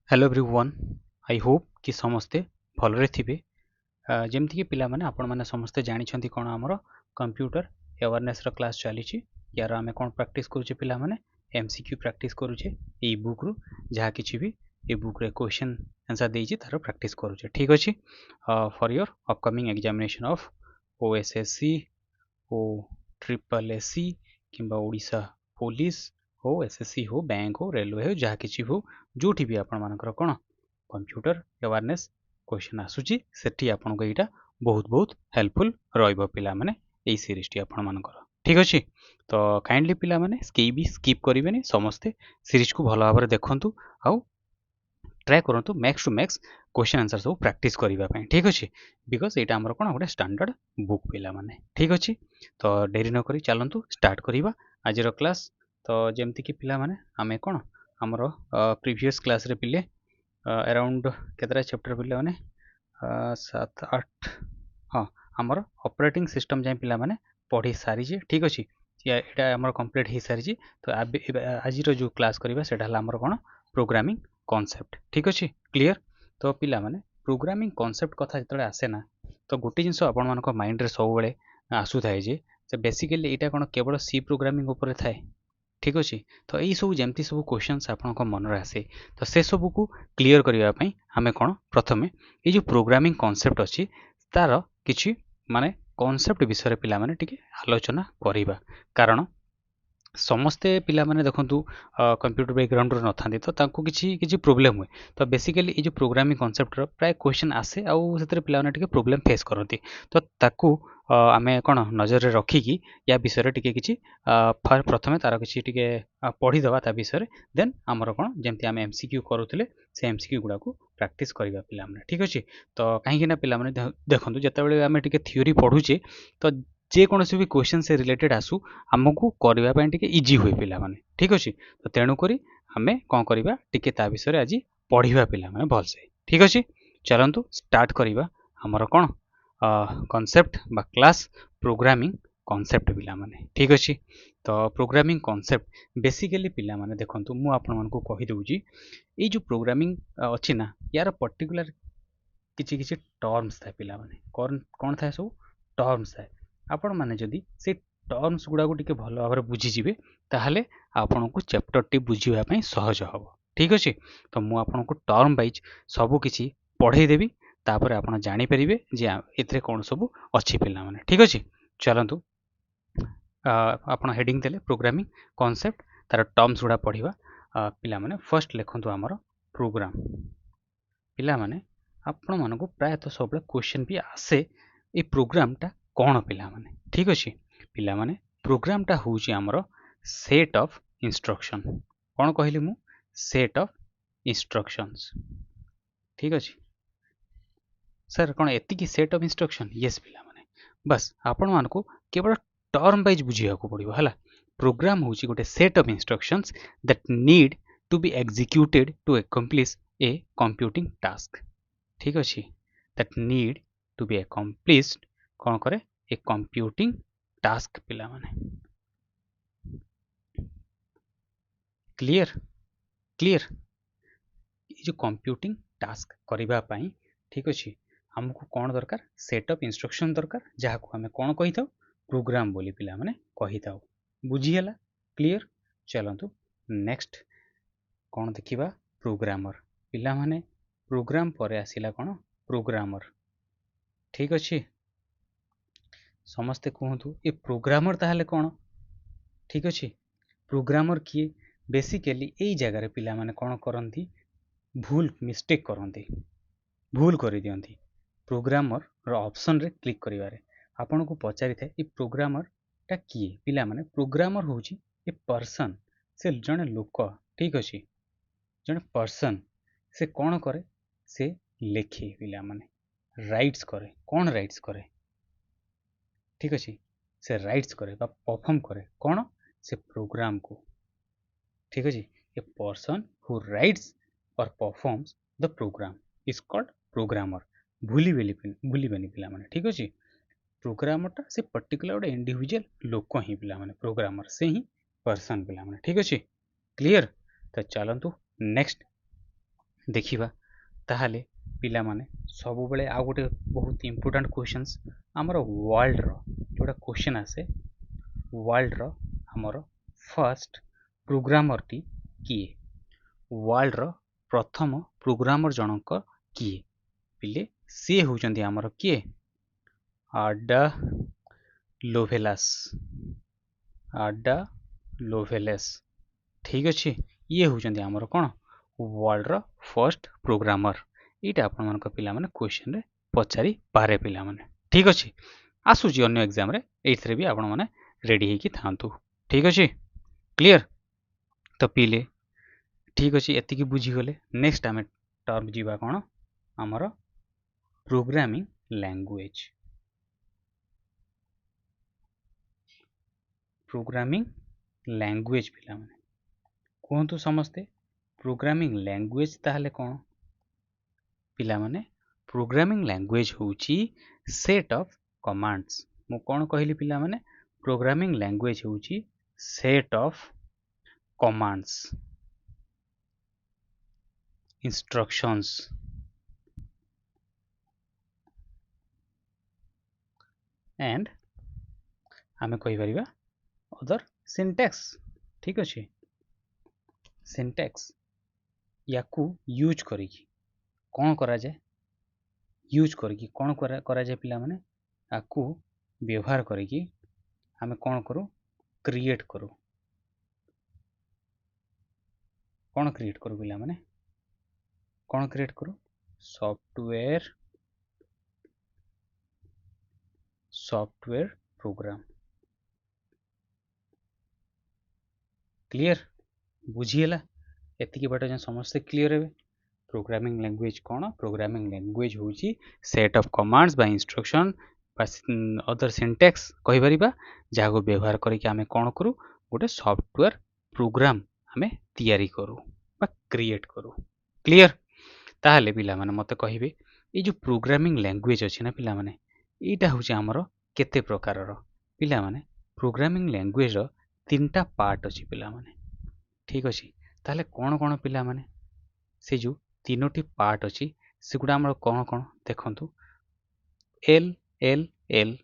Hello everyone. I hope कि समस्ते भलरे थिबे। जेमती कि पिला माने आपण माने समस्ते जानिछंती कोन हमर कंप्यूटर अवेयरनेस रो क्लास चलीछि। यार आमे कोन प्रैक्टिस करूचे पिला माने एमसीक्यू प्रैक्टिस करूचे ए बुक रु जहा किछि भी ए बुक रे क्वेश्चन आंसर देछि तार प्रैक्टिस करूचे। ठीक अछि for your upcoming examination of OSSC हो ट्रिपल एससी किंबा ओडिशा पुलिस हो एसएससी हो बैंक हो रेलवे हो जहाँ किसी हो जोठी भी आपण मानकर कोन कंप्यूटर अवेयरनेस क्वेश्चन आसुची सेठी आपनको एटा बहुत बहुत हेल्पफुल रहइबो पिला माने एई सीरीज टी आपण मानकर। ठीक अछि तो काइंडली पिला माने भी स्किप करिवेनी समस्ते सीरीज को भलो भाबरे देखंतु आउ ट्राए करंतु max to max question answer सब प्रैक्टिस करिबा पई। ठीक अछि बिकॉज एटा हमर कोन गोटे स्टैंडर्ड बुक पिला माने। ठीक अछि तो देरी न करी चलंतु स्टार्ट करिबा आज रो क्लास। तो जेमती कि पिला माने आमे कोन हमर प्रीवियस क्लास रे पिले अराउंड केतरा चैप्टर पिले माने 7 8 हाँ हमर ऑपरेटिंग सिस्टम जाय पिला माने पढ़ी सारी जे। ठीक अछि एटा हमर कंप्लीट हे सारी जे। तो आज रो जो क्लास करिबा सेटा हला हमर कोन प्रोग्रामिंग कॉन्सेप्ट। ठीक अछि क्लियर। तो पिला माने प्रोग्रामिंग कॉन्सेप्ट कथा जतले आसे ना तो गोटे जिंस आपण मानको माइंड रे सब बेले आसु थाए जे बेसिकली एटा कोन केवल सी प्रोग्रामिंग ऊपर थाए। ठीक अछि तो एई सब जेमती सब क्वेश्चंस आपनको मन रे आसे तो से सब को क्लियर करिया पई हमें कोन प्रथमे ए जो प्रोग्रामिंग कॉन्सेप्ट अछि तार किछि माने कॉन्सेप्ट विषय पिला माने टिके आलोचना करिबा। कारण समस्ते पिला माने देखंतु कंप्यूटर बैकग्राउंड रो नथांती तो तांको किछि किछि प्रॉब्लम हुए। तो बेसिकली ए जो प्रोग्रामिंग कॉन्सेप्ट रो प्राय क्वेश्चन आसे आउ सेतरे पिला माने टिके प्रॉब्लम फेस करंती। तो ताकू आमे कोन नजर रे रखी कि या विषय रे टिके किछि प्रथमे तार किछि टिके पढ़ी दबा ता विषय रे देन हमर कोन जेमति आमे एमसीक्यू करूथिले से एमसीक्यू गुडा को प्रैक्टिस करिबा पिला माने। ठीक अछि तो काहे कि ना पिला माने देखंतु जते बेले आमे टिके थ्योरी पढुचे तो जे कोनोसी भी क्वेश्चन से रिलेटेड आसु हमकु करबा पई टिके इजी होई पिला माने। ठीक अछि तो तेणु करी हमें कोन करिबा टिके ता विषय रे आज पढ़िबा पिला माने भल से। ठीक अछि चलंतु स्टार्ट करिबा हमर कोन कॉन्सेप्ट बा क्लास प्रोग्रामिंग कॉन्सेप्ट पिला माने। ठीक अछि तो प्रोग्रामिंग कॉन्सेप्ट बेसिकली पिला माने देखंतु मु आपन मानको कहि दउजी ए जो प्रोग्रामिंग अछि ना यार पर्टिकुलर किछि किछि टर्म्स थाए पिला माने कोन थाए सब टर्म्स थाए। आपण माने जदी से टर्म्स गुडा को टिके भलो भाबरे बुझी जिवे ताहाले आपनको चैप्टर टी बुझिबा पई सहज हबो। ठीक अछि तो मु आपनको टर्म वाइज सब किछि पढै देबी तापर आपण जानि परिबे जे एथरे कोन सब अछि पिला माने। ठीक अछि चलंतु आपण हेडिंग देले प्रोग्रामिंग कॉन्सेप्ट तार टर्म्स गुडा पढिबा। पिला माने फर्स्ट लेखंतु हमर प्रोग्राम। पिला माने आपण मानको प्राय तो सब क्वेश्चन भी आसे ए प्रोग्राम टा कोन पिला माने। ठीक अछि पिला माने प्रोग्राम टा होउची हमर सेट ऑफ इंस्ट्रक्शन। कोन कहली मु सेट ऑफ इंस्ट्रक्शंस। ठीक अछि सर कोन एति की सेट ऑफ इंस्ट्रक्शन यस पिला माने बस आपण मानको केवल टर्म वाइज बुझिया को पड़िबो हला। प्रोग्राम होउची गोटे set of instructions that need to be executed to accomplish a computing task. ठीक अछि that need to be accomplished कोन करे ए कंप्यूटिंग टास्क पिला माने। क्लियर क्लियर ये जो कंप्यूटिंग टास्क करिबा पई ठीक अछि हमको कोन दरकार सेट ऑफ इंस्ट्रक्शन दरकार जहा को हमें कोन कहि थाउ प्रोग्राम बोली पिला माने कहि थाउ। बुझी हला क्लियर चलंतु नेक्स्ट कोन देखिबा प्रोग्रामर। पिला माने प्रोग्राम परे आसिला कोन प्रोग्रामर। ठीक अछि समस्ते कहंतु ए प्रोग्रामर ताहाले कोन। ठीक अछि प्रोग्रामर किए बेसिकली एई जगह रे पिला माने कोन करंती भूल मिस्टेक करंती भूल करि दियंती। प्रोग्रामर रो ऑप्शन रे क्लिक करिवारे आपन को पचारि थाए ए प्रोग्रामर टा किए पिला माने प्रोग्रामर होउची ए पर्सन से जने लोक। ठीक अछि जने पर्सन से कोन करे से लेखे पिला माने राइट्स करे कोन राइट्स करे। ठीक अछि से राइट्स करे बा परफॉर्म करे कोन से प्रोग्राम को। ठीक अछि ए पर्सन हु राइट्स और performs the program is called programmer. भूली बेनी पिला माने। ठीक अछि प्रोग्रामर टा से पर्टिकुलर गोटे इंडिविजुअल लोक ही पिला माने प्रोग्रामर से ही पर्सन पिला माने। ठीक अछि क्लियर तो चलंतु नेक्स्ट देखिबा ताहाले पिला माने सब बेले आ गोटे बहुत इंपोर्टेंट क्वेश्चंस हमर वर्ल्ड रो जोटा क्वेश्चन आसे वर्ल्ड रो हमर फर्स्ट प्रोग्रामर टी किए वर्ल्ड रो प्रथम प्रोग्रामर जनक किए पिले से होचंदी हमर किए आडा लोभेलास आडा लोभेलेस ठीक अच्छे ये होचंदी हमर कोन वर्ल्ड रो फर्स्ट प्रोग्रामर एटा आपण मन को पिला माने क्वेश्चन रे पचारि पारे पिला माने ठीक अच्छे आसुची अन्य एग्जाम रे एथरे भी आपण माने रेडी हेकी थांतु ठीक अच्छे क्लियर तो पिले ठीक अच्छे एति की बुझी गले नेक्स्ट आमे टर्म जीवा कोन हमर प्रोग्रामिंग लैंग्वेज प्रोग्रामिंग लैंग्वेज पिला माने कहतु समस्ते प्रोग्रामिंग लैंग्वेज ताहले कौन पिला माने प्रोग्रामिंग लैंग्वेज होची सेट ऑफ कमांड्स मु कौन कहली पिला माने प्रोग्रामिंग लैंग्वेज होची set of commands instructions and आमे कहि परिबा अदर सिंटैक्स ठीक अछि सिंटैक्स याकू यूज करिकी कौन करा जाए यूज करिकी कौन करा जाए पिला माने याकू व्यवहार करिकी आमे कौन करू क्रिएट करू कौन क्रिएट करू पिला माने कौन क्रिएट करू सॉफ्टवेयर प्रोग्राम क्लियर बुझीला एति के बाटे समस्त क्लियर हेबे प्रोग्रामिंग लैंग्वेज कौन प्रोग्रामिंग लैंग्वेज होची set of commands by instruction other syntax कहि परिबा जाको व्यवहार करिके आमे कौन करू गोटे सॉफ्टवेयर प्रोग्राम आमे तैयारी करू बा क्रिएट करू क्लियर ताहले पिला माने मते कहिबे ए जो प्रोग्रामिंग लैंग्वेज अछि ना पिला माने एटा होची हमरो केते प्रकार रो पिला माने प्रोग्रामिंग लैंग्वेज रो तीनटा पार्ट अछि पिला माने ठीक अछि ताहले कोन कोन पिला माने से जो तीनोटी पार्ट अछि सेगुडा हमरो कोन कोन देखंतु L L L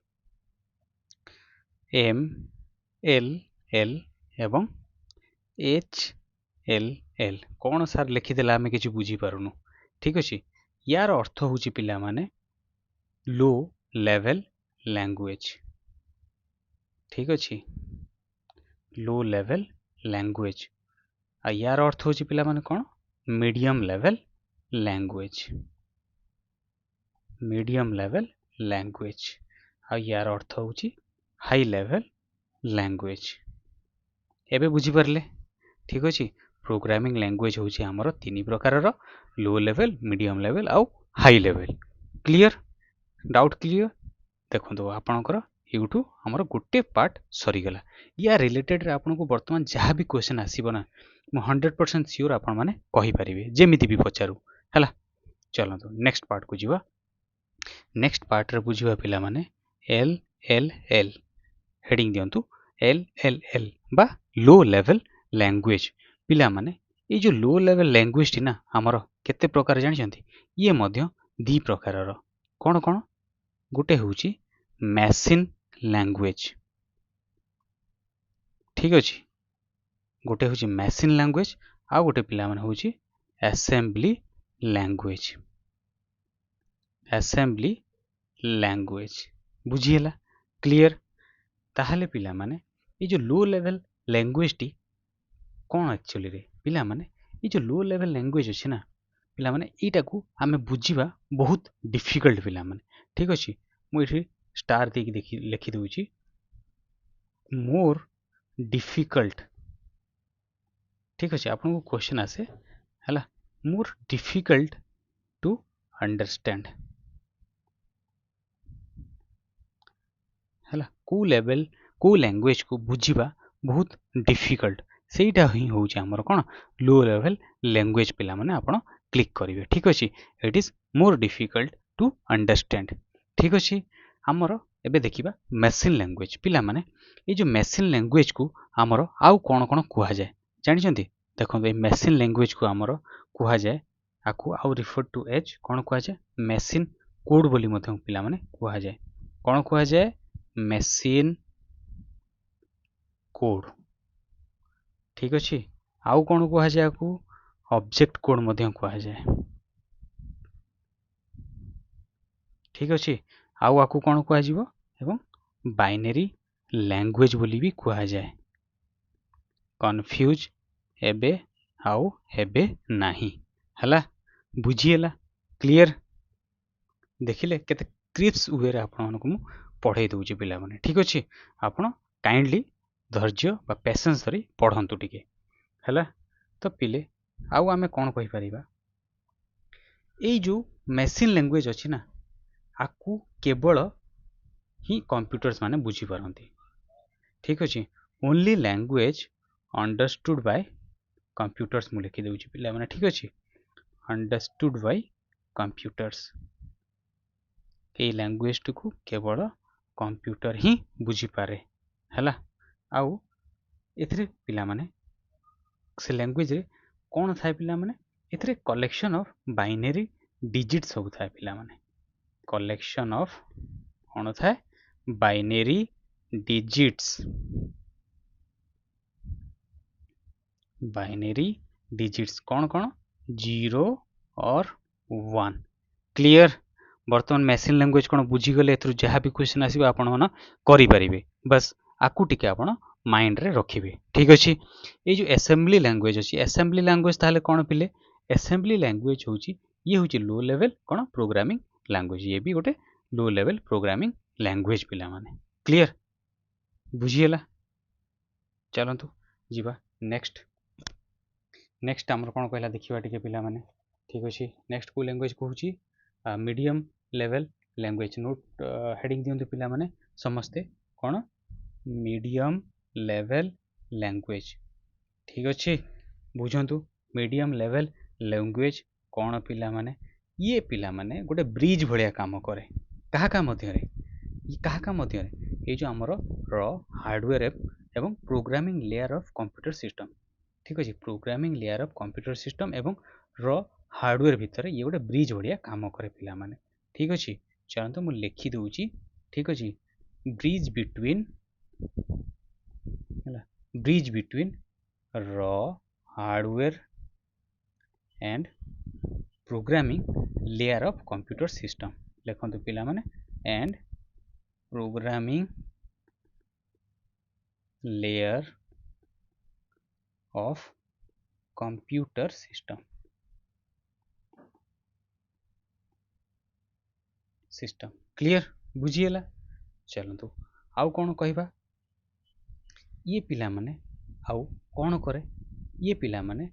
M L L एवं एच एल एल कोन सार लिखि देला हमें किछि बुझी पारुनु ठीक अछि यार अर्थ होची पिला माने लो लेवल लैंग्वेज ठीक अछि लो लेवल लैंग्वेज आ यार अर्थ होची पिला माने कोन मीडियम लेवल लैंग्वेज आ यार अर्थ होची हाई लेवल लैंग्वेज एबे बुझी परले ठीक अछि प्रोग्रामिंग लैंग्वेज होची हमरो तीन प्रकार रो लो लेवल मीडियम लेवल आउ high level clear doubt clear देखो आपणकर यूट्यूब हमर गोटे पार्ट सरी गला या रिलेटेड रे आपन को वर्तमान जहाँ भी क्वेश्चन आसीबो ना मु 100% श्योर आपन माने कहि परिबे जेमिति भी पचारू हला चलतो नेक्स्ट पार्ट को जीवा नेक्स्ट पार्ट रे बुझिबा पिला माने एल एल एल हेडिंग दियंतु एल एल एल बा लो लेवल लैंग्वेज पिला माने ए जो लो लेवल लैंग्वेज टी ना हमर केते प्रकार जानि छथि ये मध्य दी प्रकार रो कोन कोन गोटे होची मशीन लैंग्वेज ठीक अछि गोटे होची मशीन लैंग्वेज आ गोटे पिला माने होची असेंबली लैंग्वेज बुझिएला क्लियर ताहले पिला माने ये जो लो लेवल लैंग्वेज टी कोन एक्चुअली रे पिला माने ये जो लो लेवल लैंग्वेज अछि ना पिला माने एटा को हमें बुझिबा बहुत डिफिकल्ट पिला माने ठीक अछि मु इठी स्टार दे देखि लिखि दोछि मोर डिफिकल्ट ठीक अछि आपन को क्वेश्चन आसे हला मोर डिफिकल्ट टू अंडरस्टैंड हला को लेवल को लैंग्वेज को बुझिबा बहुत डिफिकल्ट सेटा ही होछि हमर कोन लो लेवल लैंग्वेज पिला माने आपण क्लिक करिवे ठीक अछि it is more difficult to understand ठीक अछि हमर एबे देखिबा मशीन लैंग्वेज पिला माने ए जो मशीन लैंग्वेज को हमर आउ कोन कोन कुहा जाय जानि छथि देखो ए मशीन लैंग्वेज को हमर कुहा जाय आकु आउ रिफर टू एज कौन कहुए मेसीन कोड बोली पिलाने कहुए कौन कहुए मेसीन कोड ठीक अच्छे आउ कौन कहुए आपको ऑब्जेक्ट कोड कहुए ठीक अच्छे आउ आकु कौन कहुए बाइनरी लैंग्वेज बोली भी कहुए कन्फ्यूज एबे आउ हेबे नाही हला बुझीगला क्लियर देखिले केते क्रिप्स वे रे आपण को पढ़ाई दूची पिला माने ठीक अच्छे आपण काइंडली धैर्य बा पेशेंस धरी पढ़ंतु टिके हला तो पिले आउ आमे कोन कहि परिबा एई जो मशीन लैंग्वेज अछि ना आकु केवल ही कंप्यूटर्स माने बुझी पारंती ठीक अच्छे only language understood by computers मु लिखि देउची पिला माने ठीक अच्छे understood by computers a language को केवल कंप्यूटर ही बुझी पारे हला आउ एथिरे पिला माने से लैंग्वेज रे कोन थाए पिला माने एथिरे कलेक्शन ऑफ बाइनरी डिजिट सब थाए पिला माने कलेक्शन ऑफ कोन थाए बाइनरी डिजिट्स कौन कौन 0 और 1 क्लियर बर्तमान मशीन लैंग्वेज कौन बुझीगले एथुर जहाँ भी क्वेश्चन आसीबा आपण मन करि परिबे बस आकु टिके आपण माइंड रे रखिबे ठीक अछि ए जो असेंबली लैंग्वेज अछि असेंबली लैंग्वेज ताले कौन पिले असेंबली लैंग्वेज होची ये होची लो लेवल कौन प्रोग्रामिंग लैंग्वेज ये भी गोटे लो लेवल प्रोग्रामिंग लैंग्वेज पिला माने क्लियर बुझीगला चलंतु जीवा नेक्स्ट आमर कौन कहला देखिबा टिके पिला माने ठीक अछि नेक्स्ट को लैंग्वेज कहूची medium level language note heading दियंतु पिला माने समस्ते कौन मीडियम लेवल लैंग्वेज ठीक अच्छे बुझंतु मीडियम लेवल लैंग्वेज कौन पिला माने ये पिला माने गोटे ब्रिज भलिया काम करे कहा मध्य रे ये कहा मध्य रे ये जो हमर र हार्डवेयर एवं programming layer of computer system ठीक अच्छे programming layer of computer system एवं र हार्डवेयर भितर ये गोटे ब्रिज भलिया काम करे पिला माने ठीक अच्छे चलते मुझे लिखि दूची ठीक अच्छे ब्रिज बिटवीन र hardware and programming layer of computer system लिखंतु पिला माने and programming layer of computer system clear बुझीगला चलतु आउ कौन कहबा ये पिला माने आउ कौन करे ये पिला माने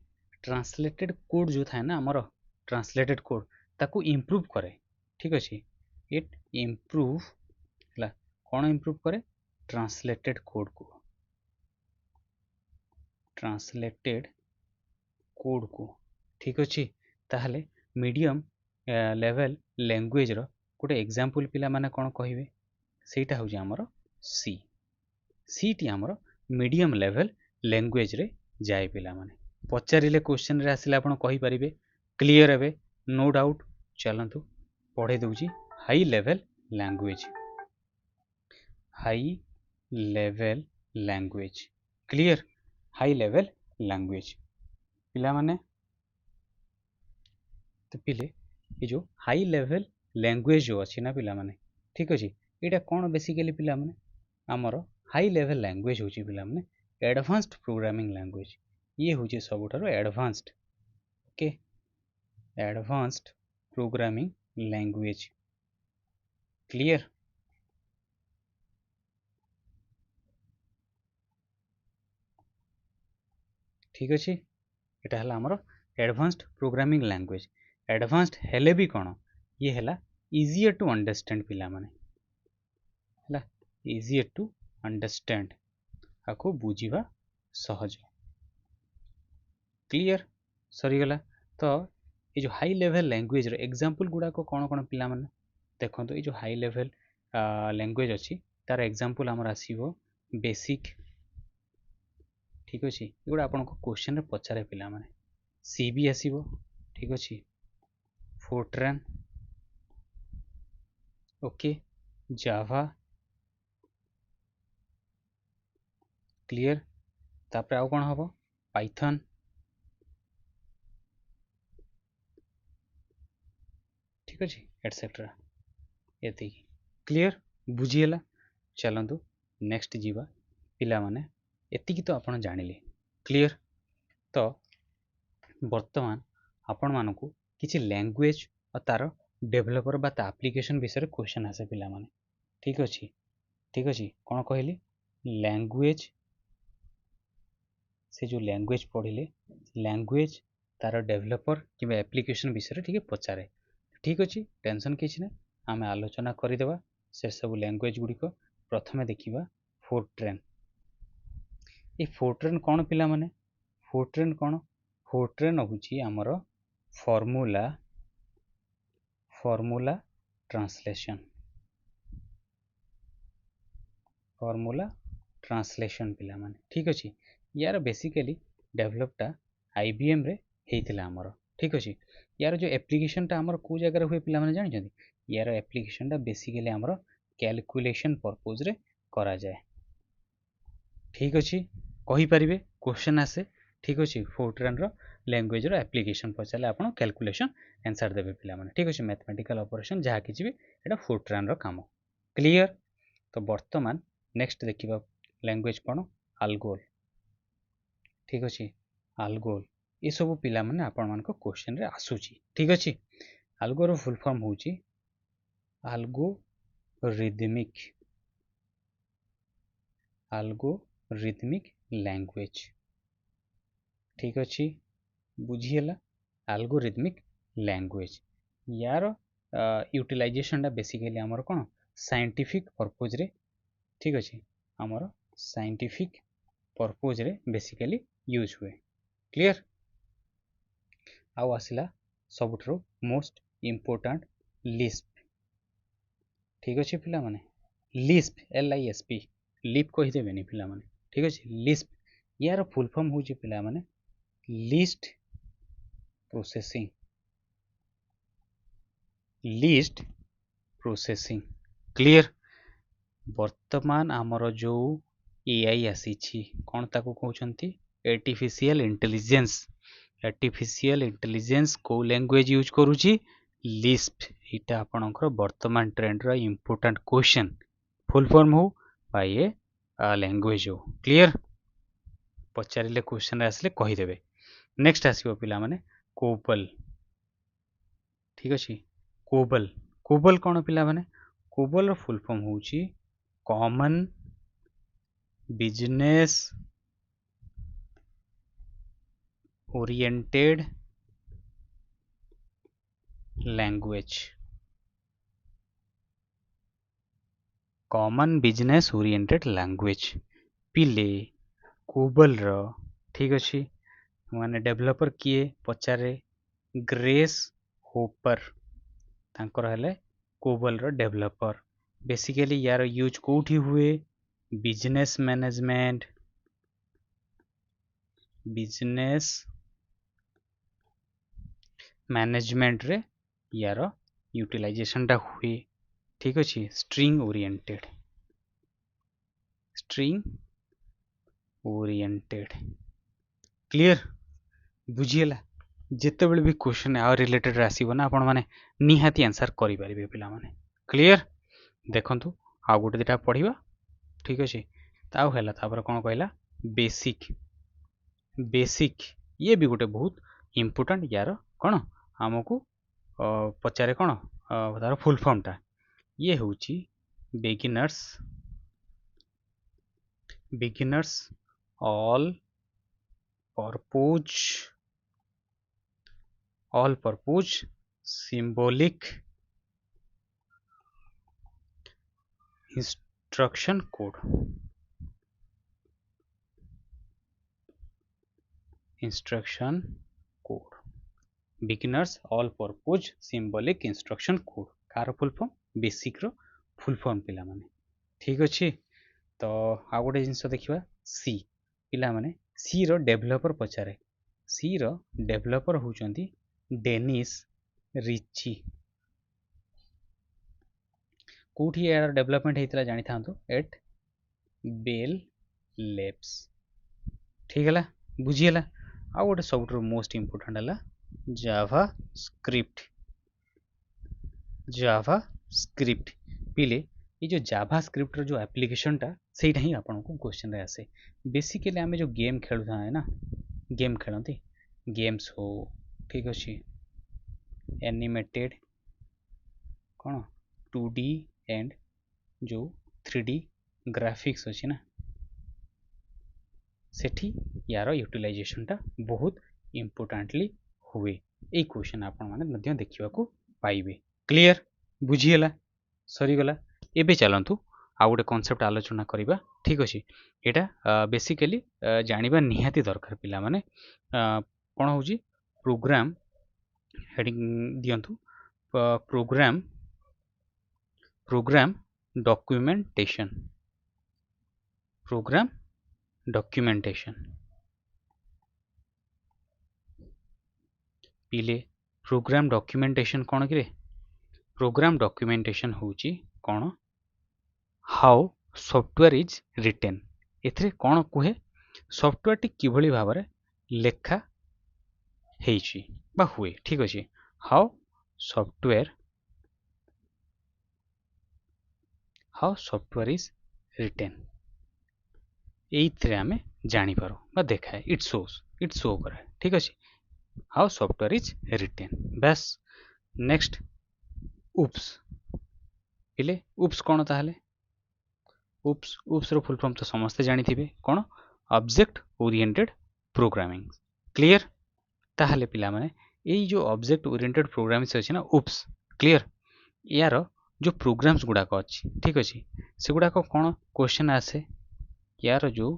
ट्रांसलेटेड कोड जो थाए ना हमर ट्रांसलेटेड कोड ताकू इम्प्रूव करे ठीक अच्छे इट इम्प्रूव हला कौन इम्प्रूव करे ट्रांसलेटेड कोड को ठीक अच्छे ताहले मीडियम लेवल लैंग्वेज रो गोटे एग्जांपल पिला माने कौन कहिबे सेटा हो हमर सी टी हमर मीडियम लेवल लैंग्वेज रे जाए पिला माने पचारिले क्वेश्चन रे आसिले आपण कहि परिबे क्लियर हेबे नो डाउट चलंतु पढ़े दूची high level language clear high level language पिला माने तो पिले ये जो हाई लेवल लैंग्वेज जो अच्छी ना पिला माने ठीक अच्छे यहाँ कौन बेसिकली पिला माने आमर हाई लेवल लैंग्वेज होची पिला माने एडवांस्ड प्रोग्रामिंग लैंग्वेज ये होची सबुठारो advanced okay advanced programming language clear ठीक अच्छे यहाँ है आमर एडवांस्ड प्रोग्रामिंग लैंग्वेज एडवांस्ड हेले भी कौन ये है इजियर टू अंडरस्टैंड पिला माने है इजियर टू अंडरस्टैंड आपको बुझा सहज क्लियर सरीगला तो ये जो हाई लेवल लैंग्वेज रो एग्जांपल गुड़ाक कौन कौन पिला माने देखो ये जो हाई लेवल लैंग्वेज अच्छी तार एग्जांपल आमर आसीबो बेसिक ठीक अच्छे ये आपको क्वेश्चन रे पचारे पिला माने सी भी आसीबो ठीक अच्छे फोर्ट्रान, ओके, जावा, क्लियर। तापर आउ कौन हम, पाइथन, ठीक अच्छे, एटसेट्रा, ये क्लियर, बुझीगला। चलतु नेक्स्ट जीवा पिला माने एतिकी तो आपण जानिले, क्लियर। तो वर्तमान आपण मानकु किछि लैंग्वेज और तार डेभलपर बा ता एप्लीकेशन विषय क्वेश्चन आसे पिला माने, ठीक अच्छे, ठीक अच्छे। कौन कहली लैंग्वेज, से जो लैंग्वेज पढ़िले लैंग्वेज तार डेभलपर कि एप्लीकेशन विषय ठीक पचारे, ठीक अच्छे, टेंशन किसी ना, आम आलोचना करदेवा से सब लैंग्वेज गुड़िक। प्रथमे देखा फोर्ट्रान, ये फोर्ट्रान कौन पिला माने, फोर्ट्रान कौन, फोर्ट्रान होची आमर formula, formula translation, formula translation पिला माने, ठीक अच्छे। यार बेसिकली डेभलपटा आईबीएम रे हेइतिला आमर, ठीक अच्छे। यार जो एप्लीकेशनटा आमर को जगह हुए पिला माने जानि छथि, यार एप्लीकेशनटा बेसिकली आमर कैलकुलेशन पर्पज रे करा जाए, ठीक अच्छे। कहि परिबे क्वेश्चन आसे, ठीक अच्छे, फोर्ट्रान रो लैंग्वेज रो एप्लीकेशन पचाले आपण कैलकुलेशन आंसर देबे पिला माने, ठीक अच्छे। मैथमेटिकल ऑपरेशन जहा किछि भी एटा फोर्ट्रान रो काम, क्लियर। तो वर्तमान नेक्स्ट देखिबा लैंग्वेज कौन, अल्गोल, ठीक अच्छे, अल्गोल। ये सब पिला माने आपण मानको क्वेश्चन रे आसुची, ठीक अच्छे। अल्गोर फुल फॉर्म होची अल्गोरिदमिक, अल्गोरिदमिक लैंग्वेज, ठीक अच्छे, बुझीगला। अल्गोरिदमिक लैंग्वेज यार यूटिलाइजेशन बेसिकली आमर कौन साइंटिफिक पर्पज रे, ठीक अच्छे, आमर साइंटिफिक पर्पज रे बेसिकली यूज हुए, क्लियर। आउ आसिला सबुठरो मोस्ट इम्पोर्टेंट लिस्प, ठीक अच्छे पिला माने, लिस्प LISP, लिप कहीदेवेनि पिला माने, ठीक अच्छे। लिस्प यार फुल फॉर्म होची पिला माने list processing, list processing, clear. वर्तमान आमर जो एआई आसी कौन ताको कहउछंती आर्टिफिशियल इंटेलिजेंस, आर्टिफिशियल इंटेलिजेंस को लैंग्वेज यूज करूची लिस्प। इटा आपनकर वर्तमान ट्रेंड रो इंपोर्टेंट क्वेश्चन, फुल फॉर्म हो बा ये लैंग्वेज हो, क्लियर। पचारिले क्वेश्चन आसले कहि देबे। नेक्स्ट आसीबो पिला माने कोबल, ठीक अछि, कोबल, कोबल कौन पिला माने, कोबल रो फुल फॉर्म होची common business oriented language, common business oriented language पिले कोबल रो, ठीक अछि। माने डेवलपर किए पचारे ग्रेस होपर, तांकर हेले कोबल रो डेवलपर। बेसिकली यार यूज कोठी हुए बिजनेस मैनेजमेंट, बिजनेस मैनेजमेंट रे यार यूटिलाइजेशन टा हुए, ठीक अच्छे। String oriented, string oriented, clear, बुझीगला। जिते बेले भी क्वेश्चन आ रिलेटेड आसीबो ना आपण माने निहाती आंसर करि परिबे पिला माने, क्लियर। देखंतु आ गोटे दिटा पढ़िबा, ठीक अच्छे। ताउ हैला तापर कोन कहला बेसिक, बेसिक ये भी गोटे बहुत इंपोर्टेंट यार कौन आमको पचारे कौन तार फुल फॉर्म टा ये होची beginners, beginners all purpose, all purpose symbolic instruction code, instruction code, beginners all purpose symbolic instruction code कार फुल फॉर्म बेसिक रो फुल फॉर्म पिला माने, ठीक अच्छे। तो आ गोटे जिनस देखा सी पिला माने सी रो डेवलपर पचारे, सी रो डेवलपर होचंती डेनिस रिची कोठी यार डेवलपमेंट होता जानी था एट बेल लेब्स ठीक है बुझीगला आ गोटे सब मोस्ट इम्पोर्टाट है जावा स्क्रिप्ट पिले ये जो जावा स्क्रिप्ट जो एप्लिकेशनटा से ही आपको क्वेश्चन आसे बेसिकली आम जो गेम खेलु था है ना गेम खेलती गेम्स हो ठीक अच्छे एनिमेटेड कौन 2D एंड जो 3D ग्राफिक्स अच्छे ना सेठी यार यूटिलाइजेशनटा बहुत इम्पोर्टाटली हुए यही क्वेश्चन आपण मैंने देखा पाइबे क्लियर बुझीगला सरीगला एबे चलतु आ गोटे कनसेप्ट आलोचना करवा ठीक अच्छे यहाँ बेसिकली जाना निहाती दरकार पिला माने कौन हो प्रोग्राम हेडिंग दिंतु प्रोग्राम डॉक्यूमेंटेशन पिले प्रोग्राम डॉक्यूमेंटेशन कौन कि प्रोग्राम डॉक्यूमेंटेशन होची कौन हाउ सॉफ्टवेयर इज रिटेन एथिरे कौन कहे सॉफ्टवेयर टी किभली भाव में लेखा हेची बा हुए ठीक अच्छे हाउ सॉफ्टवेयर इज रिटेन ये आम जापर बा देखाए इट शो करे ठीक अच्छे हाउ सॉफ्टवेयर इज रिटेन बस नेक्स्ट उप्स पिले उप्स कौन ताहले उप्स रो फुल फॉर्म तो समस्ते जानी थे कौन ऑब्जेक्ट ओरिएंटेड प्रोग्रामिंग क्लियर ताहले पिला माने यही जो ऑब्जेक्ट ओरिएंटेड प्रोग्रामिंग अच्छे ना उप्स क्लियर यार जो प्रोग्राम्स गुड़ाक अच्छी ठीक अच्छे से गुड़ाक कौन क्वेश्चन आसे यार जो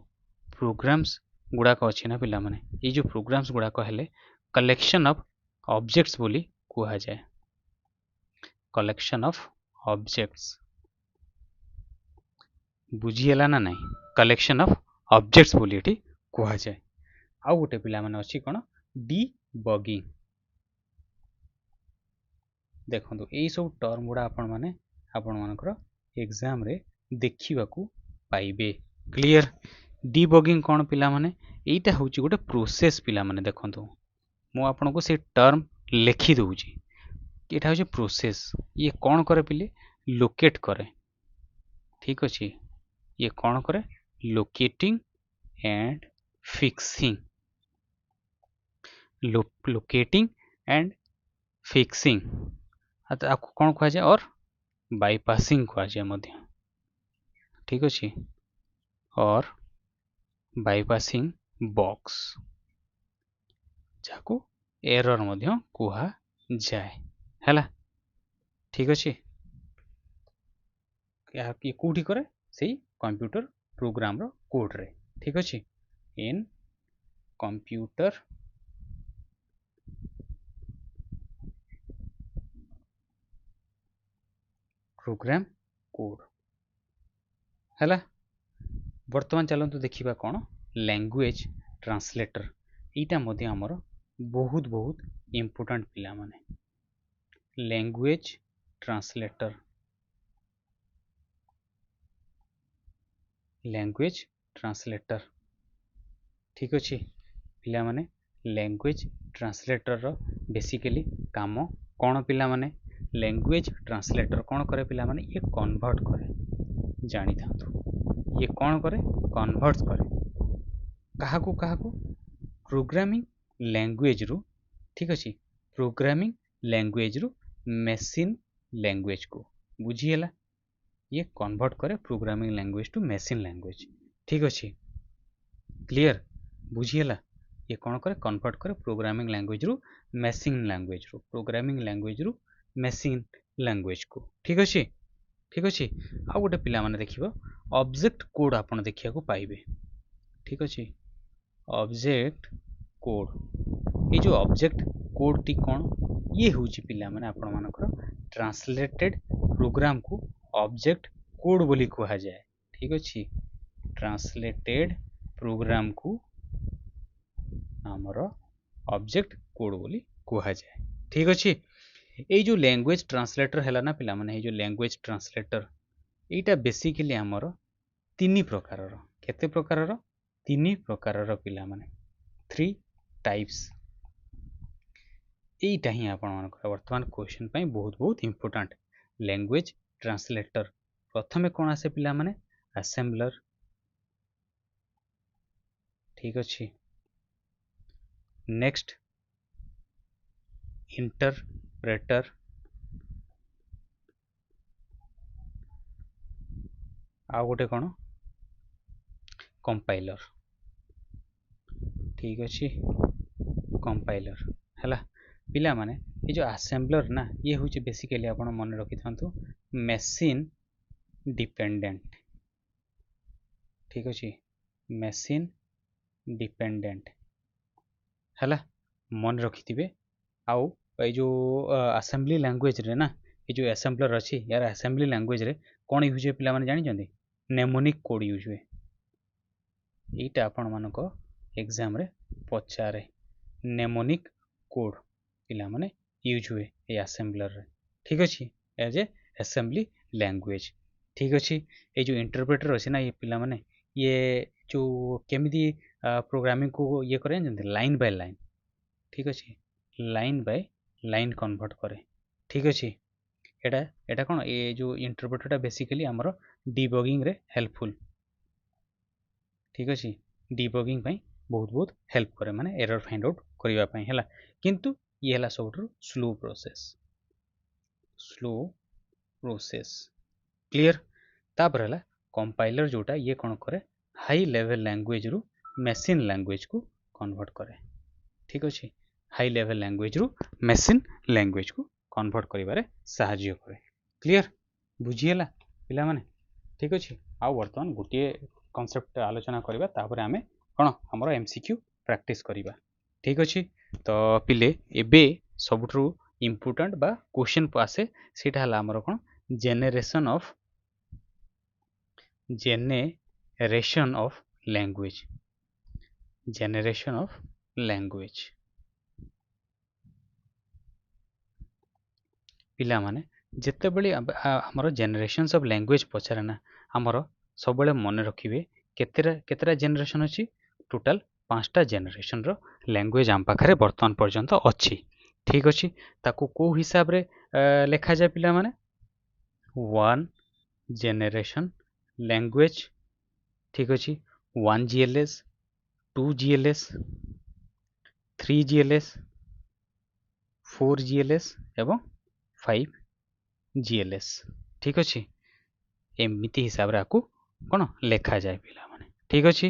प्रोग्राम्स गुड़ाक अच्छे ना पिला माने ये जो प्रोग्राम्स गुड़ाक हेले कलेक्शन ऑफ ऑब्जेक्ट्स बोली कहा जाए कलेक्शन ऑफ ऑब्जेक्ट्स बुझीगला ना नहीं कलेक्शन ऑफ ऑब्जेक्ट्स बोली ये कहा जाए आउ गोटे पिला माने अच्छी कौन डिबगिंग देखो यही सब टर्म गुड़ा आपण मानकर एग्जाम रे देखा पाइबे क्लियर डिबगिंग कौन पिला माने एटा होची गोटे प्रोसेस पिला माने देखो मु आपन को से टर्म लिखी दूची एटा होची प्रोसेस ये कौन करे पिले लोकेट करे ठीक अच्छे ये कौन करे locating and fixing locating and fixing आपको कौन कह जाए और बाईपासिंग कह जाए ठीक अच्छे और बाईपासिंग बॉक्स जाको एरर मध्य कहा जाए हैला ठीक अच्छे ये कौटी करे से कंप्यूटर प्रोग्राम रो कोड रे ठीक अच्छे इन कंप्यूटर प्रोग्राम कोड हैला वर्तमान चलतु देखा कौन लैंग्वेज ट्रांसलेटर यहाँ मध्य आमर बहुत बहुत इम्पोर्टेंट पिला माने लैंग्वेज ट्रांसलेटर ठीक अच्छे पिला माने लैंग्वेज ट्रांसलेटर रो बेसिकली काम कौन पिला माने लैंग्वेज ट्रांसलेटर कौन करे पिला माने ये कन्वर्ट करे जानी था ये कौन करे कन्वर्ट करे काहाकू प्रोग्रामिंग लैंग्वेज रु ठीक अच्छे प्रोग्रामिंग लैंग्वेज रु मशीन लैंग्वेज को बुझीगला ये कन्वर्ट करे programming language to machine language ठीक अच्छे क्लियर बुझीगला ये कौन करे कन्वर्ट करे प्रोग्रामिंग लैंग्वेज रु मशीन लैंग्वेज रु प्रोग्रामिंग लैंग्वेज रु मशीन लैंग्वेज को ठीक अच्छे आ गोटे पिला माने देखिबो ऑब्जेक्ट कोड आपण देखिया को पाइबे ठीक अच्छे ऑब्जेक्ट कोड ये जो ऑब्जेक्ट कोड टी कौन ये हूँ पिला माने आपण मानकर ट्रांसलेटेड प्रोग्राम को ऑब्जेक्ट कोड बोली कहा जाए ठीक अच्छे ट्रांसलेटेड प्रोग्राम को आमर ऑब्जेक्ट कोड बोली कहा जाए ठीक अच्छे এই जो लैंग्वेज ट्रांसलेटर है ना पिला माने जो लैंग्वेज ट्रांसलेटर एटा बेसिकली आमर तीन प्रकार केते प्रकार तीन प्रकार पिला माने 3 टाइप्स एटा ही आपण वर्तमान क्वेश्चन पाई बहुत बहुत इंपोर्टेंट लैंग्वेज ट्रांसलेटर प्रथमे कौन आसे पिला माने असेंबलर ठीक अच्छे नेक्स्ट इंटरप्रेटर आ गोटे कौन कंपाइलर ठीक अच्छे कंपाइलर है पिला माने ये जो असेंबलर ना ये हूँ बेसिकली आप मन रखी था मेसीन डिपेंडेंट ठीक अच्छे मेसीन डिपेंडेंट है मन रखि थे आउ ये जो असेंबली लैंग्वेज रे ना ये जो असेंबलर अच्छी यार असेंबली लैंग्वेज रे कौन यूज हुए पिला माने जानी नेमोनिक कोड यूज हुए यहीटा आपण मानक एग्जाम रे पचारे नेमोनिक कोड पिला माने यूज हुए ये असेंबलर रे ठीक अच्छे एज ए असेंबली लैंग्वेज ठीक अच्छे ये जो इंटरप्रेटर अच्छे ना ये पिला माने ये जो केमिदी प्रोग्रामिंग को ये करें लाइन बाय लाइन ठीक अच्छे लाइन बाय लाइन कन्वर्ट करे ठीक अच्छे एटा एटा कौन ये जो इंटरप्रेटरटा बेसिकली आमर डिबगिंग रे हेल्पफुल ठीक अच्छे डिबगिंग पाई बहुत बहुत हेल्प करे माने एरर फाइंड आउट करबा पाई हैला किंतु ये है सब स्लो प्रोसेस क्लियर तापर है कंपाइलर जोटा ये कौन करे हाई लेवल लैंग्वेज रु मेसीन लैंग्वेज को कन्वर्ट करे ठीक अच्छे हाई लेवल लैंग्वेज रु मेसीन लैंग्वेज को कन्वर्ट करिबारे सहाय्य करे क्लियर बुझीला पिला माने ठीक अच्छे आ वर्तमान गोटे कॉन्सेप्ट आलोचना करबा तापर आमे कोन हमर एमसीक्यू प्रैक्टिस करबा ठीक अच्छे तो पिले एबे सबुठु इम्पोर्टेंट बा क्वेश्चन आसे सेटा हला हमर कोन जेनेरेशन ऑफ लैंग्वेज पिला माने जिते बड़ी हमर जेनेरेशंस ऑफ लैंग्वेज पचारे ना हमर सब बड़े मन रखिबे केतेरा जेनेरेशन अछि टोटल 5टा जेनेरेशन रो लैंग्वेज आम पाखरे वर्तमान पर्यंत अच्छी ठीक अच्छे ताकू को हिसाब रे लेखा जाए पिला माने 1 जेनेरेशन लैंग्वेज ठीक अच्छे 1 GLS 2 GLS 3 GLS 4 GLS एवं 5 GLS ठीक अच्छे एमती हिसाब रे आकू कौन लेखा जाए पिला माने ठीक अच्छे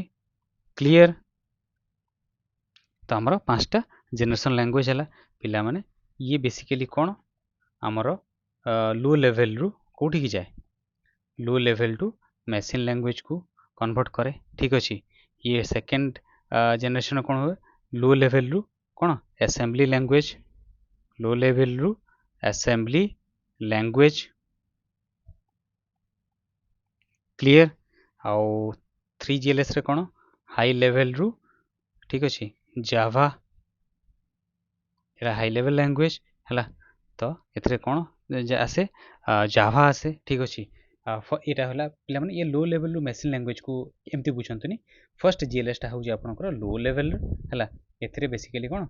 क्लियर तो आमर 5टा जेनेरेशन लैंग्वेज है पिला माने ये बेसिकली कौन आमर लो लेवल रु कोठी की जाए low level to machine language को कन्वर्ट करे ठीक अच्छे ये सेकेंड जेनेरेशन कौन हुए लो लेवल रु कौन असेंबली लैंग्वेज लो लेवल रु असेंबली लैंग्वेज क्लियर आउ 3 GLS रे कौन हाई लेवल रु ठीक अच्छे जावा हाई लेवल लैंग्वेज है तो ये कौन आसे जावा आसे ठीक अच्छे यहाँ है पे ये लो लेवल मेसीन लैंग्वेज को एमती बुझंतुनी फर्स्ट जीएलएसटा हूँ आपंकर लो लेवल है ए बेसिकली कौन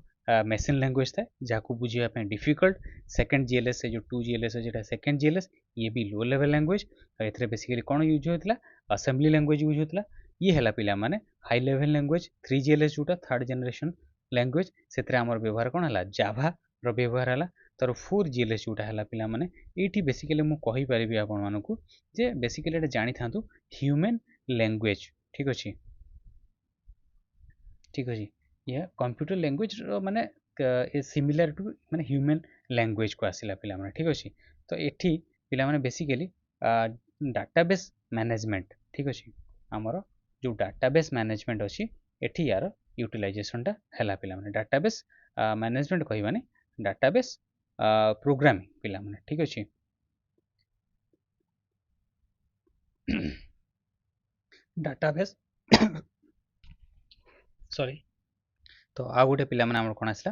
मेसीन लैंग्वेज था जहाँ बुझापी डिफिकल्ट सेकेंड जीएलएस जो 2 GLS जो सेकेंड जीएलएस ये भी लो लेवल लैंग्वेज ए बेसिकली कौन यूज होता असेंबली लैंग्वेज यूज होता ये है पे मैंने हाई लेवल लैंग्वेज 3 GLS जोटा थर्ड जेनेरेशन लैंग्वेज से व्यवहार कौन है जाभा व्यवहार है तार 4 GLS जोटा है पे मैंने ये बेसिकली मुझे कहीपरि आपण जे बेसिकली जानी था ह्यूमन लैंग्वेज ठीक अच्छे यह कंप्यूटर लैंग्वेज माने सिमिलर टू माने ह्यूमन लैंग्वेज को आसिला पिला माने ठीक अच्छे तो एठी पिला माने बेसिकली डाटाबेस मैनेजमेंट ठीक अच्छे आमर जो डाटाबेस मैनेजमेंट अच्छी एठी यार यूटिलाइजेशन टा हैला पिला माने डाटाबेस मैनेजमेंट कहबानी डाटाबेस प्रोग्रामिंग पिला माने ठीक अच्छे डाटाबेस सॉरी तो आ गोटे पिला माने हमर कोन आसला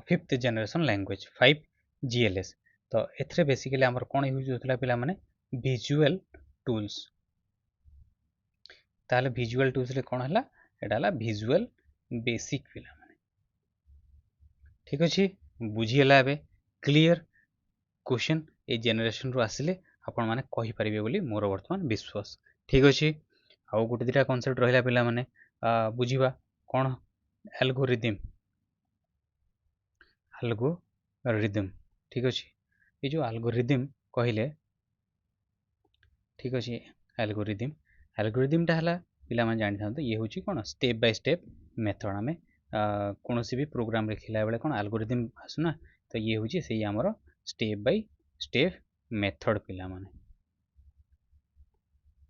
5th जेनेरेशन लैंग्वेज 5 GLS तो एथरे बेसिकली आमर कौन यूज होता पिला माने विजुअल टूल्स ताले विजुअल टूल्स रे कौन हला एटा हला विजुअल बेसिक पिला माने ठीक अछि बुझी हला एबे क्लियर क्वेश्चन ए जनरेशन रो आसिले आपण माने कहि परिबे बोली मोर वर्तमान विश्वास ठीक अछि आउ गुटे दिटा कांसेप्ट रहिला पिला माने बुझीबा कौन एल्गोरिदम ठीक अछि ये जो एल्गोरिदम कहिले ठीक अछि एल्गोरिदम टा हला पिला माने जानि थांतो ये होची कोन स्टेप बाय स्टेप मेथड हमें कोनोसी भी प्रोग्राम लिखिला बेले कोन एल्गोरिदम आसुना तो ये होची सेही हमरो स्टेप बाय स्टेप मेथड पिला माने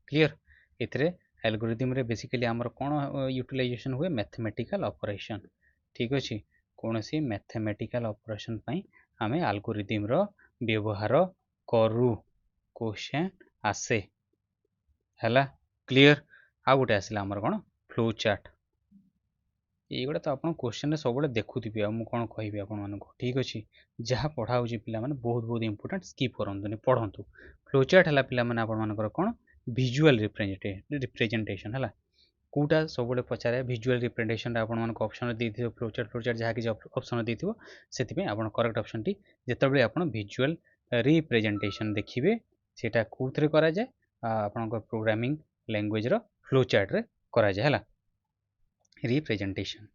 क्लियर एथरे एल्गोरिदम रे बेसिकली हमर कोन यूटिलाइजेशन हुए मैथमेटिकल ऑपरेशन ठीक अछि कोनोसी मैथमेटिकल ऑपरेशन पई हमें एल्गोरिदम रो व्यवहार करू क्वेश्चन आसे हला क्लियर आ गुटे आसिला हमर कोन फ्लो चार्ट एगुड़ा तो आप क्वेश्चन सब देखुथिबे आ कौन कहबी आपण मानको ठीक अछि जहाँ पढ़ा होची पिला माने बहुत बहुत इंपोर्टेंट स्किप करंतुनी पढ़ंतु फ्लो चार्ट हला पिला माने आपण मानकर कोन विजुअल रिप्रेजेंटेशन हला कोटा सब पचारे विजुअल रिप्रेजेंटेशन आपण मानको ऑप्शन देथिबो फ्लो चार्ट जहाँ कि ऑप्शन देथिबो सेति पे आपण करेक्ट ऑप्शन टी जेतबे आपण विजुअल रिप्रेजेंटेशन देखिबे सेटा कोथरे करा जाय आपण प्रोग्रामिंग लैंग्वेज रो फ्लो चार्ट रे करा जाय हला रिप्रेजेंटेशन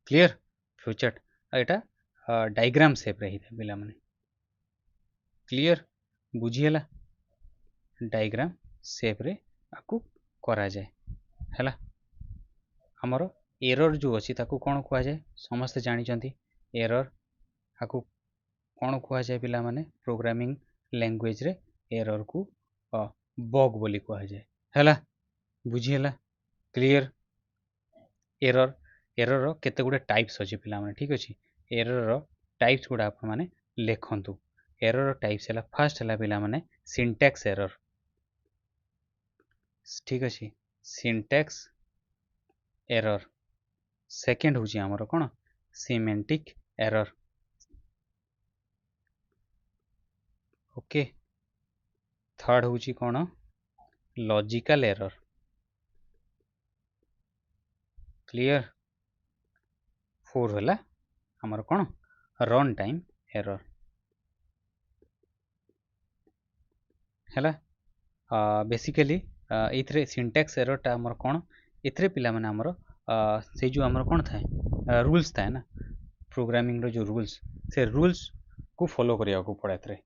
क्लियर फ्लो चार्ट एटा डायग्राम शेप रही था पिला माने क्लियर बुझीला डायग्राम शेप रे आकु करा जाए हला हमरो एरर जो अछि ताकू कोन कुआ जाए समस्त जानि चंती एरर आकु कोन कुआ जाए पिला माने प्रोग्रामिंग लैंग्वेज रे एरर को बग बोली कुआ जाए हला बुझीला क्लियर एरर एरर केते गुडे टाइप्स अछि पिला माने ठीक अछि एरर टाइप्स गुडा आप माने लेखंतु एरर टाइप्स हला फर्स्ट हला पिला माने सिंटैक्स एरर ठीक अछि सिंटैक्स एरर सेकंड होची हमर कोन सिमेंटिक एरर ओके थर्ड होची कोन लॉजिकल एरर क्लियर फोर हला हमर कोन रन टाइम एरर हला बेसिकली इथरे सिंटैक्स एरर टा हमर कोन इथरे पिला माने हमर से जो हमर कोन थाए रूल्स थाए ना प्रोग्रामिंग रो जो रूल्स से रूल्स को फॉलो करिया को पड़े इथरे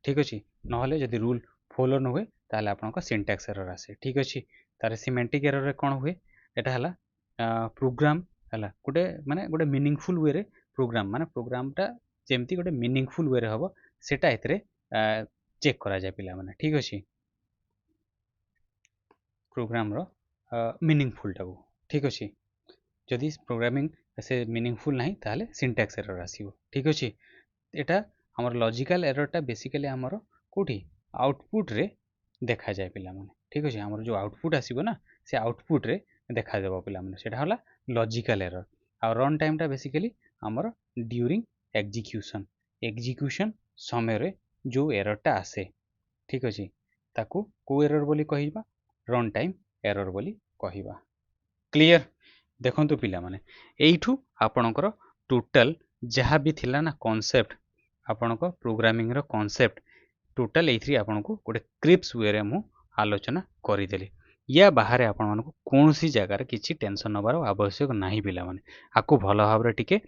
ठीक अछि नहले जदि रूल फॉलो न हुए ताले आपन को सिंटैक्स एरर आसे ठीक अछि तारे सिमेंटिक एरर रे कोन हुए एटा हला प्रोग्राम हला गोटे मीनिंगफुल वे रे प्रोग्राम माने प्रोग्राम टा जेमती गोटे मीनिंगफुल वे रे हबो सेटा इथरे चेक करा जाय पिला माने ठीक अछि प्रोग्राम रो मीनिंगफुल टाको ठीक अछि जदि प्रोग्रामिंग से मीनिंगफुल नाही ताले सिंटैक्स एरर आसीबो ठीक अछि एटा हमर लॉजिकल एरर टा बेसिकली हमर कोठी आउटपुट रे देखा जाय पिला माने ठीक अछि हमर जो आउटपुट आसीबो ना से आउटपुट रे देखा देबो पिला माने सेटा होला लॉजिकल एरर आ रन टाइम टा बेसिकली हमर ड्यूरिंग एग्जीक्यूशन समय रे जो एरर टा आसे ठीक अछि ताकू को एरर बोली कहिबा रन टाइम एरर बोली कहिबा क्लियर देखंतु पिला माने एइठू आपणकर टोटल जहाँ भी थिला ना कांसेप्ट आपणको प्रोग्रामिंग रो कांसेप्ट टोटल एथरी आपनको गोटे क्रिप्स वे रे मु आलोचना करिदेली या बाहर आपण मानको कोनोसी जगह किछि टेंशन नबार आवश्यक नाही पिला माने आकु भलो भाबरे टिके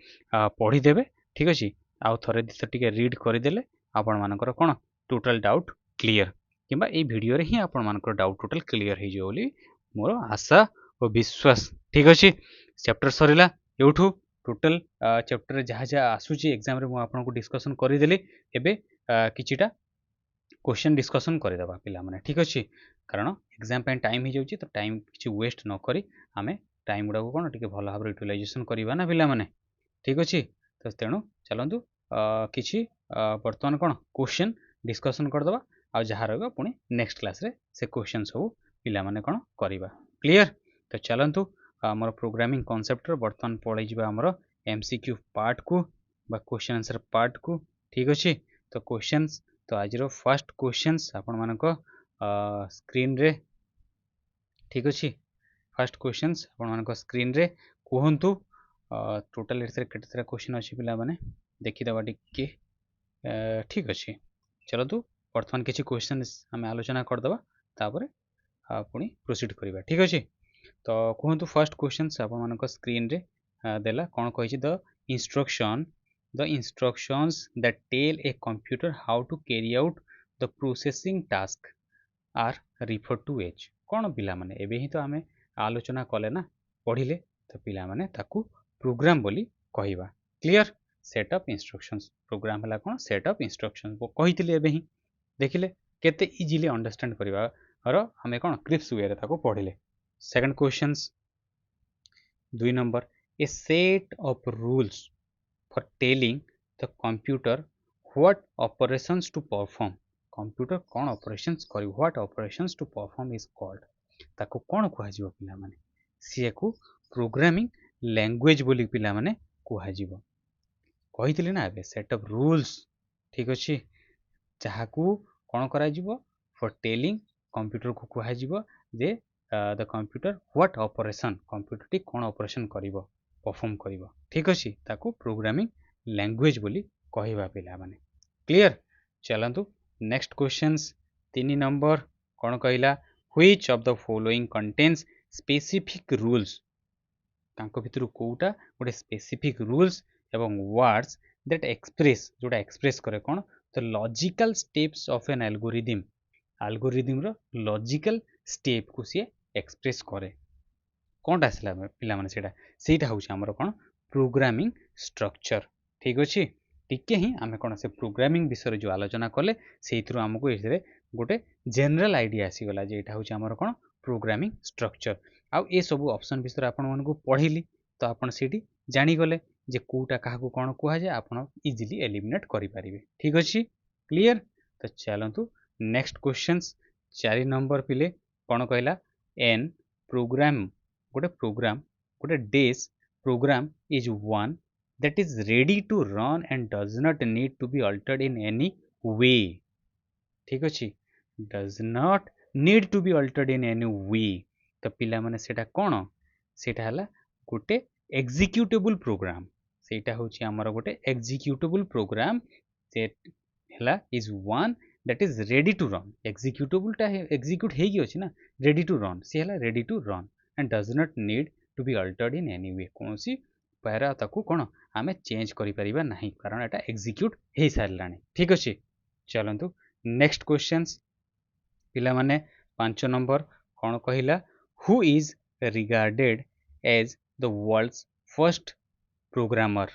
पढी देबे ठीक अछि आ थरे दिस टिके रीड करिदेले आपण मानकर कोन टोटल डाउट क्लियर किबा ए वीडियो रे ही आपण मानकर डाउट टोटल क्लियर हे जो बोली मोर आशा और विश्वास ठीक अछि चैप्टर सरिला एउठू टोटल चैप्टर जहाँ जहाँ आसुची एग्जाम रे मु आपन को डिस्कशन करिदेली एबे किछिटा क्वेश्चन डिस्कशन करदेबा पिला माने ठीक अछि कारण एग्जाम पे टाइम ही जाउची तो टाइम किछि वेस्ट न करी आमे टाइम गुडा को कोन टिके भलो भाबरे यूटिलाइजेशन करिबा ना पिला माने ठीक अछि तो तेणु चलंतु किछि वर्तमान कोन क्वेश्चन डिस्कशन करदेबा आ जहाँ रहबा पुनी नेक्स्ट क्लास रे से क्वेश्चन सब पिला माने कोन करिबा क्लियर तो चलंतु हमर प्रोग्रामिंग कांसेप्ट रो वर्तमान पढै जिबा हमर एमसीक्यू पार्ट को बा क्वेश्चन आंसर पार्ट को ठीक अच्छे। तो क्वेश्चंस तो आज फर्स्ट क्वेश्चंस आपण मानक स्क्रीन रे ठीक अच्छे। फर्स्ट क्वेश्चंस आपण मानक स्क्रीन रे कहतु टोटल केते सारा क्वेश्चन अच्छी पिला माने देखिदेवा टिके ठीक अच्छे। चलतु बर्तमान किसी क्वेश्चन आम आलोचना करदे तापर पुणी प्रोसीड करवा ठीक अच्छे। तो कहतु फर्स्ट क्वेश्चन आपण मानक स्क्रीन रे देला कौन कही the instructions that tell a computer how to carry out the processing task are referred to as कौन पिला माने एबे ही तो आमे आलोचना कले ना पढ़िले तो पिला माने ताकू प्रोग्राम बोली कहिबा clear. Set of instructions program हला कौन सेट ऑफ इंस्ट्रक्शंस वो कहितले एबे ही देखिले केते इजीली अंडरस्टैंड करबा और हमें कौन क्रिप्स वे रे ताकू पढ़िले। Second questions 2 number a set of rules for telling the computer what operations to perform computer कौन operations करी what operations to perform is called ताको कौन कुहा जीवो पिला माने सी को प्रोग्रामिंग लैंग्वेज बोली पिला माने कुहा जीवो कहितले ना एबे सेट ऑफ रूल्स ठीक अछि जहाकू कौन करा जीवो फॉर टेलिंग कंप्यूटर को कुहा जीवो जे the computer what operation computer टी कौन ऑपरेशन करिवो परफॉर्म करिवो ठीक अछि ताकू प्रोग्रामिंग लैंग्वेज बोली कहिबा पिला माने क्लियर। चलंतु नेक्स्ट क्वेश्चंस 3 नंबर कौन कहला which of the following contents specific rules तांको भितरु कोउटा गोटे स्पेसिफिक रूल्स एवं वर्ड्स दैट एक्सप्रेस जोटा एक्सप्रेस करे कौन the logical steps of an algorithm algorithm रो लॉजिकल स्टेप को सी एक्सप्रेस करे कौनटा आसला पिला माने सेटा हूँ आमर कौन प्रोग्रामिंग स्ट्रक्चर ठीक अच्छे टिके ही आम कौन से प्रोग्रामिंग विषय जो आलोचना कले से आमको ये गोटे जनरल आइडिया आसीगला जे यहाँ हूँ आमर कौन प्रोग्रामिंग स्ट्रक्चर आउ ए सब ऑप्शन विषय आपण पढ़िली तो आपन सेठी जानीगले जे कोटा क्या कौन कहुए आप इजिली एलिमिनेट करें ठीक अच्छे क्लियर। तो चलतु नेक्स्ट क्वेश्चंस 4 नंबर पिले कौन कहला एन प्रोग्राम गोटे डेस program is one that is ready to run and does not need to be altered in any way ठीक अच्छे does not need to be altered in any way तो पिला माने सेटा कौन सेटा हला गोटे एग्जीक्यूटेबल प्रोग्राम सेटा होची हमर गोटे एग्जीक्यूटेबल प्रोग्राम से हला is one that is ready to run executable टा एग्जीक्यूट हेगी अछि ना रेडी टू रन से हला ready to run and does not need to be altered in any way कोनसी पैरा ताकू कोन आमे चेंज करि परिबा नाही कारण एटा एग्जीक्यूट हे सारलानी ठीक अछि। चलंतु नेक्स्ट क्वेश्चंस पिला माने 5 नंबर कोन कहिला who is regarded as the world's first programmer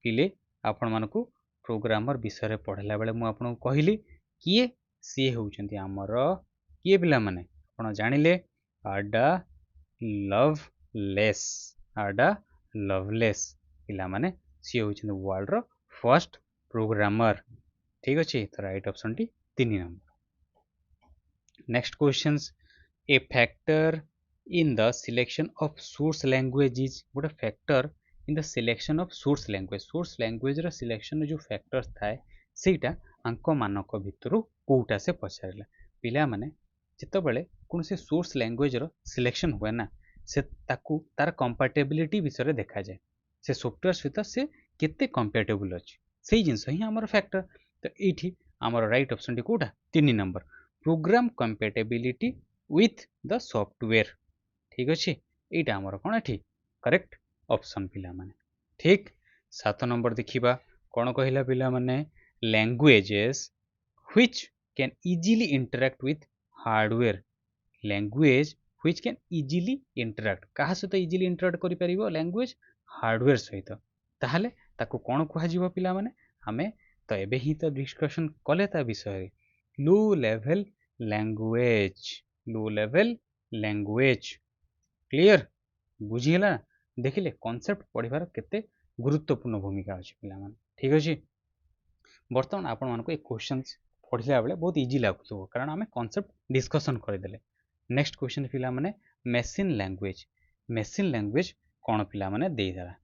पिले आपण मानको प्रोग्रामर विषय रे पढ़ला बेले मु आपन कहिली किए सी होउचंती हमर किए पिला माने आपण जानिले आडा लवलेस पिला माने सी होउचंती वर्ल्ड रो फर्स्ट प्रोग्रामर ठीक अछि तो राइट ऑप्शन टी 3 नंबर। Next questions a factor in the selection of source language is गोटे factor in the selection of source language रो सिलेक्शन जो फैक्टर्स थाए सेटा आंक मानक भितरु कोउटा से पछारला पिला माने जिते बेले कौन से सोर्स लैंग्वेज रो सिलेक्शन हुए ना से ताकू तार कंपैटिबिलिटी विषय देखा जाए से सॉफ्टवेयर सहित से केते कंपैटिबल अछि सेही जिंस ही हमर फैक्टर तो एठी हमर राइट ऑप्शन टी कोटा 3 number program compatibility with the software ठीक अछि एटा हमर कोन एठी करेक्ट ऑप्शन पिला माने ठीक। 7 नंबर देखिबा कोन कहिला पिला माने languages which can easily interact with hardware language which can easily interact कहा सहित इजीली इंटरैक्ट करि परिबो लैंग्वेज हार्डवेयर सहित ताहले ताको कोन कुहा जीवो पिला माने हमें तो एबे ही तो डिस्कशन कले ता विषय लो लेवल लैंग्वेज क्लियर बुझीला देखिले कॉन्सेप्ट पढ़िबार केते गुरुत्वपूर्ण भूमिका अछि पिला माने ठीक अछि। बर्तमान आपण मानको एक क्वेश्चंस पढ़िला बेले बहुत इजी लागतो कारण हमें कॉन्सेप्ट डिस्कशन कर देले। नेक्स्ट क्वेश्चन पिला माने मशीन लैंग्वेज कौन पिला माने दे देला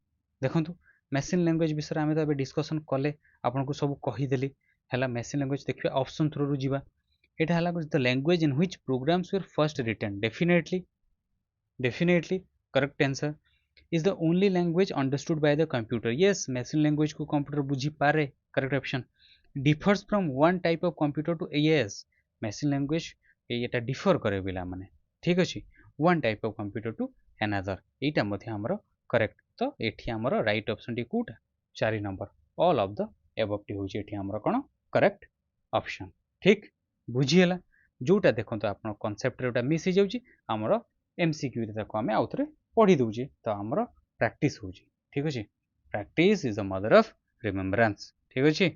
देखंतु मेसीन लैंग्वेज विषय आम तो डिस्कसन कले आपन को सब कहीदेली है मेसीन लैंग्वेज देखिए ऑप्शन थ्रू जीवा एटा है the language in which programs were first written definitely correct answer is the only language understood by the computer. Yes, machine language को computer बुझी पारे. Correct option. Differs from one type of computer to yes. Machine language ये differ करे बिला माने. ठीक अछि. One type of computer to another. एटा मध्य हमरो correct. तो एठी हमरो right option टी कोटा 4 number. All of the above टी होची एठी हमरो कोन correct option. ठीक बुझियला जोटा देखंतो आपण concept रे ओटा मिस ही जाउची हमरो MCQ रे ताको हमें आउथरे पढ़ी दूचे तो आमर प्रैक्टिस हो ठीक अच्छे practice is the mother of remembrance ठीक अच्छे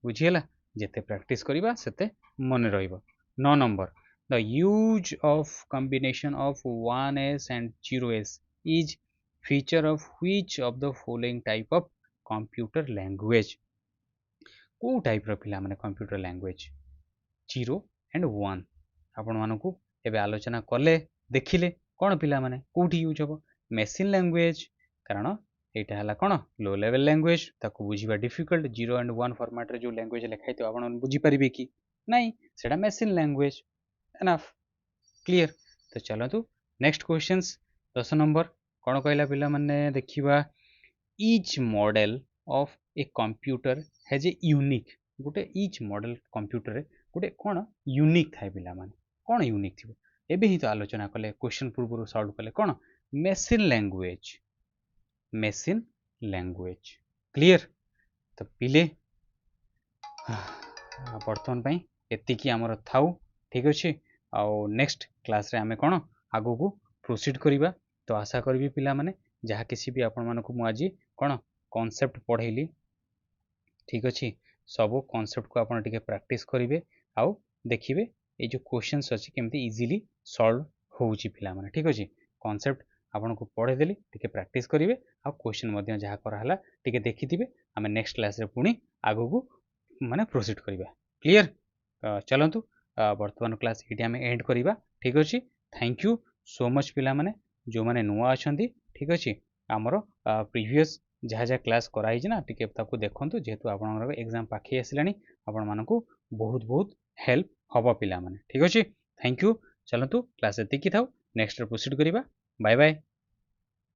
बुझीगला जिते प्रैक्टिस करवा सेते मन रहिबो 9 number the use of combination of 1s and 0s is feature of which of the following type of computer language को टाइप रो पिला माने कंप्यूटर लैंग्वेज 0 एंड 1 आपण मानकू एबे आलोचना कले देखिले कौन पिला माने कोठी यूज हो मेसीन लैंग्वेज कारण यहाँ है कौन लो लेवल लैंग्वेज ताको बुझीबा डिफिकल्ट 0 एंड 1 फॉर्मेट रे जो लैंग्वेज लिखाई तो आपण बुझी परिबे कि नहीं सेटा मेसीन लैंग्वेज एनफ क्लियर तो चलतु नेक्स्ट क्वेश्चंस 10 नंबर कौन कहला पिला माने देखिबा each model of a computer has a unique गोटे ईच मॉडल कंप्यूटर रे गोटे कौन यूनिक थाए पिला माने कौन यूनिक थिबो एबे ही तो आलोचना कले क्वेश्चन पूर्व सॉल्व कले कौन मेसीन लैंग्वेज क्लियर तो पिले बर्तमान एतिकी आमर थाउ ठीक अच्छे आउ नेक्स्ट क्लास रे आमे कौन आगो को प्रोसीड करिबा तो आशा करी पिला माने जहाँ किसी भी आपण मानकु मु आज कौन कॉन्सेप्ट पढ़ेली ठीक अच्छे सब कॉन्सेप्ट को आपण टिके प्रैक्टिस करिवे आउ देखिबे ये जो क्वेश्चंस अच्छी केमती इजीली सॉल्व होउची पिला माने ठीक अच्छे कॉन्सेप्ट आपन को पढ़े देली टिके प्रैक्टिस करिवे आ क्वेश्चन मध्य जहाँ कराला टिके देखिथिबे आमे नेक्स्ट क्लास रे पुणी आगो को माने प्रोसीड करिबा क्लियर चलंतु वर्तमान क्लास एटी आमे एंड करिबा ठीक अछि थैंक यू सो मच पिला माने जो माने नुआ अछंती ठीक अछि हमरो प्रीवियस जहाँ जहाँ क्लास कराई ना टिके ताको देखंतु जेहेतु आपन एग्जाम पाखी आसिलानी आपन मानकु बहुत बहुत हेल्प हबो पिला माने ठीक अछि थैंक यू चलंतु क्लास एतिकी थाउ नेक्स्ट रे प्रोसीड करिबा बाय बाय।